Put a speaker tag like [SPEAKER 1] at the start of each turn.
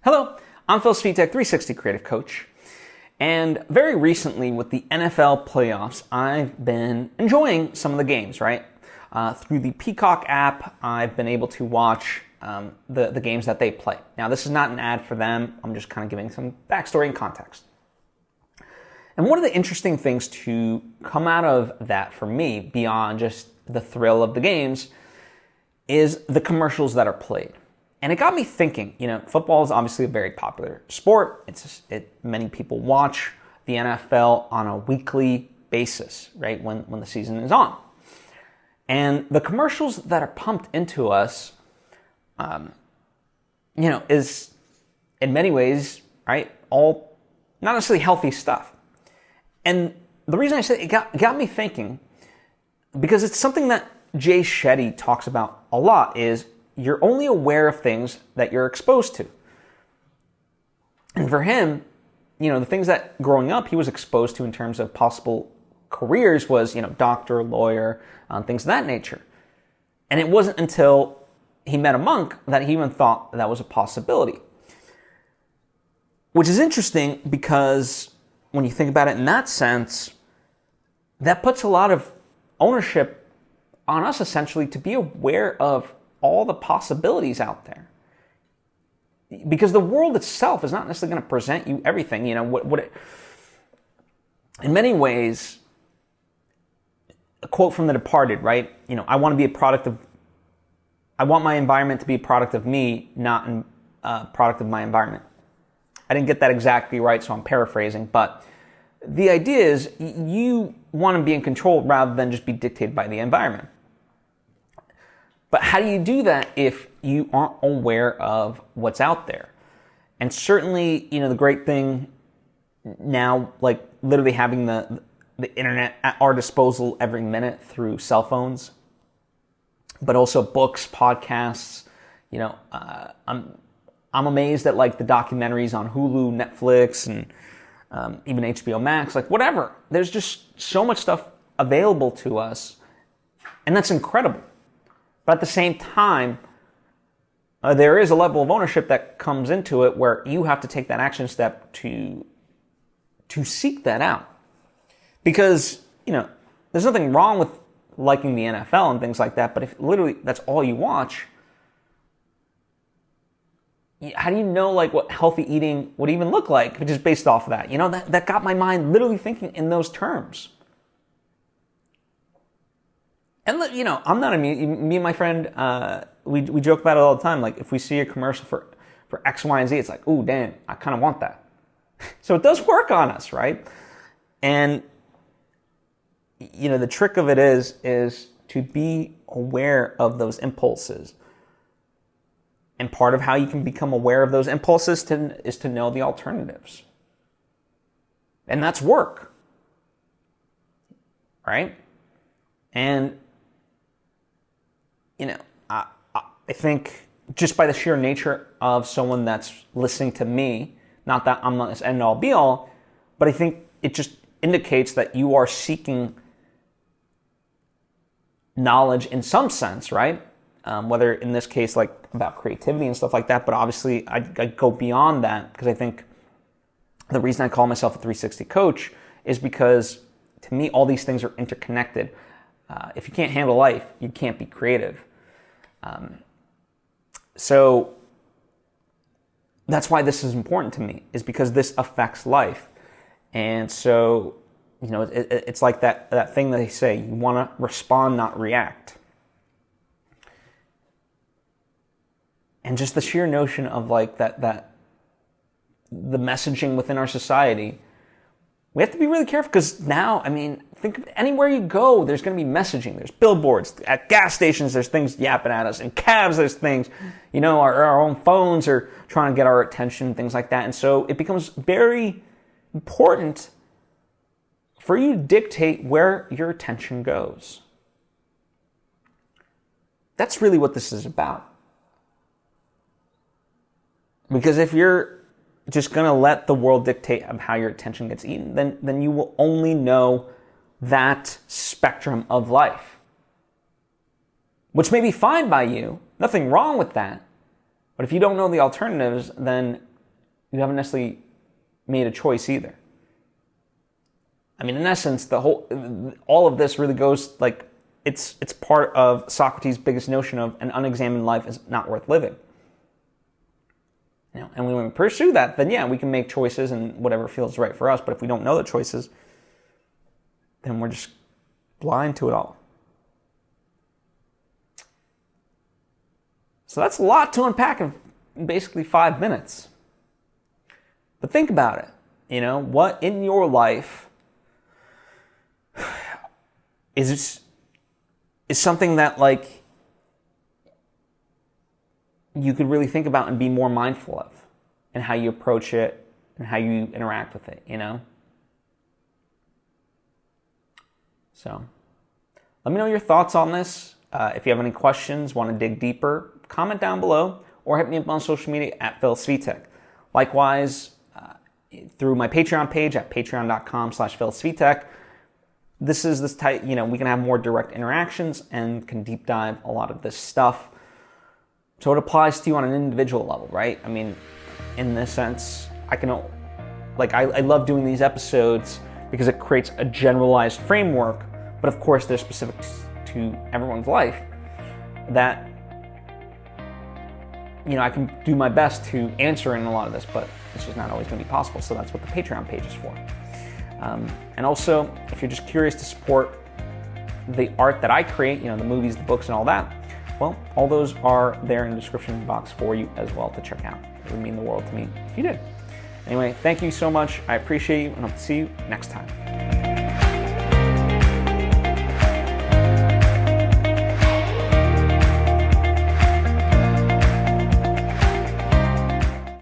[SPEAKER 1] Hello, I'm Svitek, 360 Creative Coach. And very recently with the NFL playoffs, I've been enjoying some of the games, right? Through the Peacock app, I've been able to watch the games that they play. Now, this is not an ad for them. I'm just kind of giving some backstory and context. And one of the interesting things to come out of that for me, beyond just the thrill of the games, is the commercials that are played. And it got me thinking, football is obviously a very popular sport. Many people watch the NFL on a weekly basis, right, when the season is on. And the commercials that are pumped into us, is in many ways, right, all not necessarily healthy stuff. And the reason I say it got me thinking, because it's something that Jay Shetty talks about a lot, is you're only aware of things that you're exposed to. And for him, the things that growing up he was exposed to in terms of possible careers was, doctor, lawyer, things of that nature. And it wasn't until he met a monk that he even thought that was a possibility. Which is interesting because when you think about it in that sense, that puts a lot of ownership on us essentially to be aware of all the possibilities out there. Because the world itself is not necessarily going to present you everything. In many ways, a quote from The Departed, right? I want my environment to be a product of me, not a product of my environment. I didn't get that exactly right, so I'm paraphrasing, but the idea is you want to be in control rather than just be dictated by the environment. But how do you do that if you aren't aware of what's out there? And certainly, the great thing now, like literally having the internet at our disposal every minute through cell phones, but also books, podcasts. I'm amazed at like the documentaries on Hulu, Netflix, and even HBO Max, like whatever. There's just so much stuff available to us, and that's incredible. But at the same time, there is a level of ownership that comes into it where you have to take that action step to seek that out. Because, there's nothing wrong with liking the NFL and things like that, but if literally that's all you watch, how do you know like what healthy eating would even look like just based off of that? That got my mind literally thinking in those terms. And I'm not immune. Me and my friend, we joke about it all the time. Like if we see a commercial for X, Y, and Z, it's like, ooh, damn, I kind of want that. So it does work on us, right? And the trick of it is to be aware of those impulses. And part of how you can become aware of those impulses is to know the alternatives. And that's work, right? And I think just by the sheer nature of someone that's listening to me, not that I'm not this end all be all, but I think it just indicates that you are seeking knowledge in some sense, right? Whether in this case like about creativity and stuff like that, but obviously I go beyond that because I think the reason I call myself a 360 coach is because to me all these things are interconnected. If you can't handle life, you can't be creative. So that's why this is important to me, is because this affects life. And so, it's like that thing that they say, you want to respond, not react. And just the sheer notion of like that the messaging within our society, we have to be really careful because now, think of anywhere you go, there's going to be messaging. There's billboards. At gas stations, there's things yapping at us. In cabs, there's things, our own phones are trying to get our attention, things like that. And so it becomes very important for you to dictate where your attention goes. That's really what this is about. Because if you're just going to let the world dictate of how your attention gets eaten, then you will only know that spectrum of life. which may be fine by you. Nothing wrong with that. But if you don't know the alternatives, then you haven't necessarily made a choice either. I mean, in essence, all of this really goes like it's part of Socrates' biggest notion of an unexamined life is not worth living. And when we pursue that, then yeah, we can make choices and whatever feels right for us. But if we don't know the choices, then we're just blind to it all. So that's a lot to unpack in basically 5 minutes. But think about it. What in your life is something that like you could really think about and be more mindful of, and how you approach it and how you interact with it, So let me know your thoughts on this. If you have any questions, want to dig deeper, comment down below or hit me up on social media at Svitek. Likewise, through my Patreon page at patreon.com/PhilSvitek. This is this type, we can have more direct interactions and can deep dive a lot of this stuff. So it applies to you on an individual level, right? I mean, in this sense, I love doing these episodes because it creates a generalized framework, but of course they're specific to everyone's life that, I can do my best to answer in a lot of this, but it's just not always going to be possible. So that's what the Patreon page is for. And also, if you're just curious to support the art that I create, the movies, the books, and all that, well, all those are there in the description box for you as well to check out. It would mean the world to me if you did. Anyway, thank you so much. I appreciate you, and I'll see you next time.